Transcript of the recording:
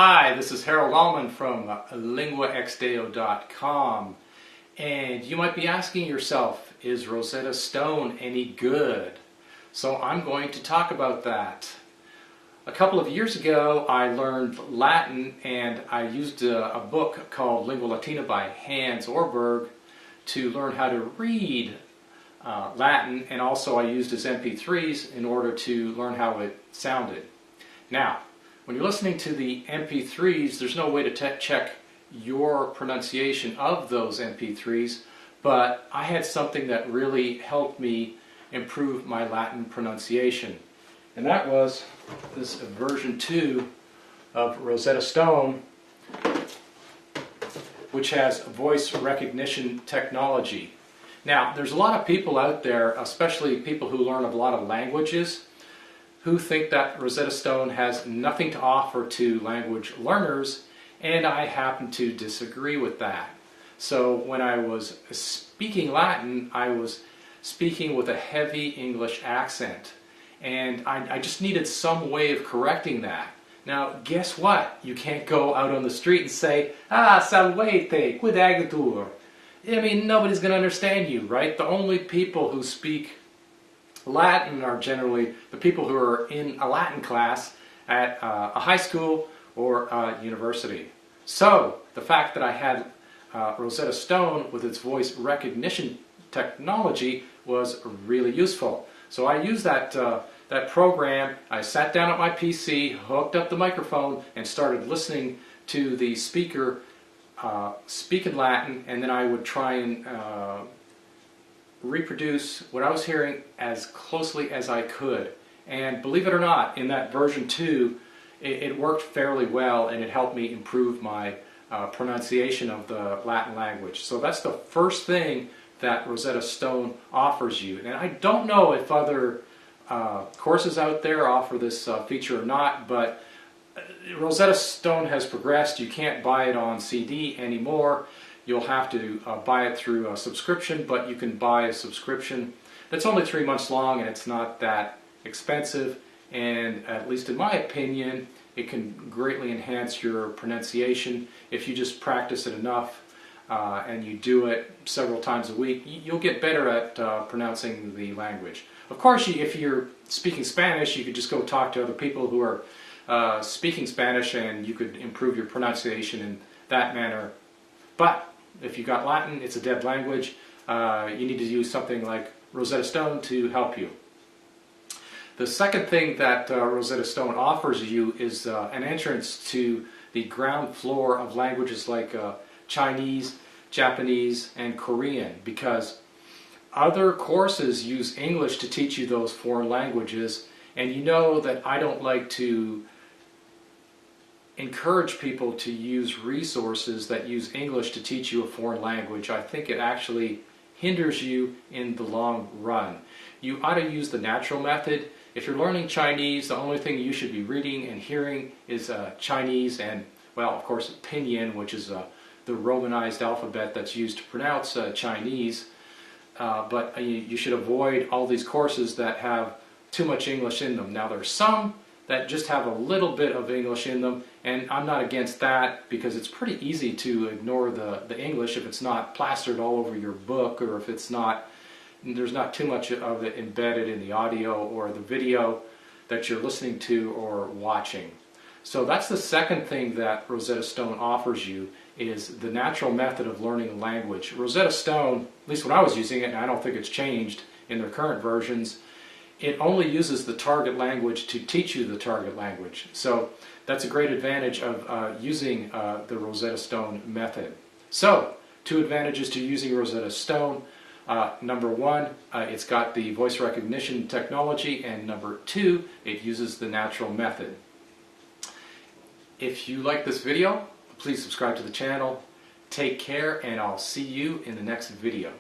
Hi, this is Harold Allman from linguaxdeo.com, and you might be asking yourself, is Rosetta Stone any good? So I'm going to talk about that. A couple of years ago I learned Latin, and I used a book called Lingua Latina by Hans Orberg to learn how to read Latin, and also I used his MP3s in order to learn how it sounded. Now, when you're listening to the MP3s, there's no way to check your pronunciation of those MP3s, but I had something that really helped me improve my Latin pronunciation. And that was this version 2 of Rosetta Stone, which has voice recognition technology. Now, there's a lot of people out there, especially people who learn a lot of languages, who think that Rosetta Stone has nothing to offer to language learners, and I happen to disagree with that. So when I was speaking Latin, I was speaking with a heavy English accent, and I just needed some way of correcting that. Now, guess what? You can't go out on the street and say, salvete, quid agitur. I mean, nobody's going to understand you, right? The only people who speak Latin are generally the people who are in a Latin class at a high school or a university. So the fact that I had Rosetta Stone with its voice recognition technology was really useful. So I used that program. I sat down at my PC, hooked up the microphone, and started listening to the speaker speak in Latin, and then I would try and reproduce what I was hearing as closely as I could. And believe it or not, in that version 2, it worked fairly well, and it helped me improve my pronunciation of the Latin language. So that's the first thing that Rosetta Stone offers you. And I don't know if other courses out there offer this feature or not, but Rosetta Stone has progressed. You can't buy it on CD anymore. You'll have to buy it through a subscription, but you can buy a subscription that's only 3 months long, and it's not that expensive. And at least in my opinion, it can greatly enhance your pronunciation. If you just practice it enough and you do it several times a week, you'll get better at pronouncing the language. Of course, if you're speaking Spanish, you could just go talk to other people who are speaking Spanish, and you could improve your pronunciation in that manner. But if you got Latin, it's a dead language. You need to use something like Rosetta Stone to help you. The second thing that Rosetta Stone offers you is an entrance to the ground floor of languages like Chinese, Japanese, and Korean, because other courses use English to teach you those foreign languages, and you know that I don't like to encourage people to use resources that use English to teach you a foreign language. I think it actually hinders you in the long run. You ought to use the natural method. If you're learning Chinese, the only thing you should be reading and hearing is Chinese and, well, of course, Pinyin, which is the Romanized alphabet that's used to pronounce Chinese. But you should avoid all these courses that have too much English in them. Now, there's some that just have a little bit of English in them, and I'm not against that because it's pretty easy to ignore the English if it's not plastered all over your book, or if there's not too much of it embedded in the audio or the video that you're listening to or watching. So that's the second thing that Rosetta Stone offers you, is the natural method of learning a language. Rosetta Stone, at least when I was using it, and I don't think it's changed in their current versions, it only uses the target language to teach you the target language. So that's a great advantage of using the Rosetta Stone method. So, 2 advantages to using Rosetta Stone. Number 1, it's got the voice recognition technology, and number 2, it uses the natural method. If you like this video, please subscribe to the channel. Take care, and I'll see you in the next video.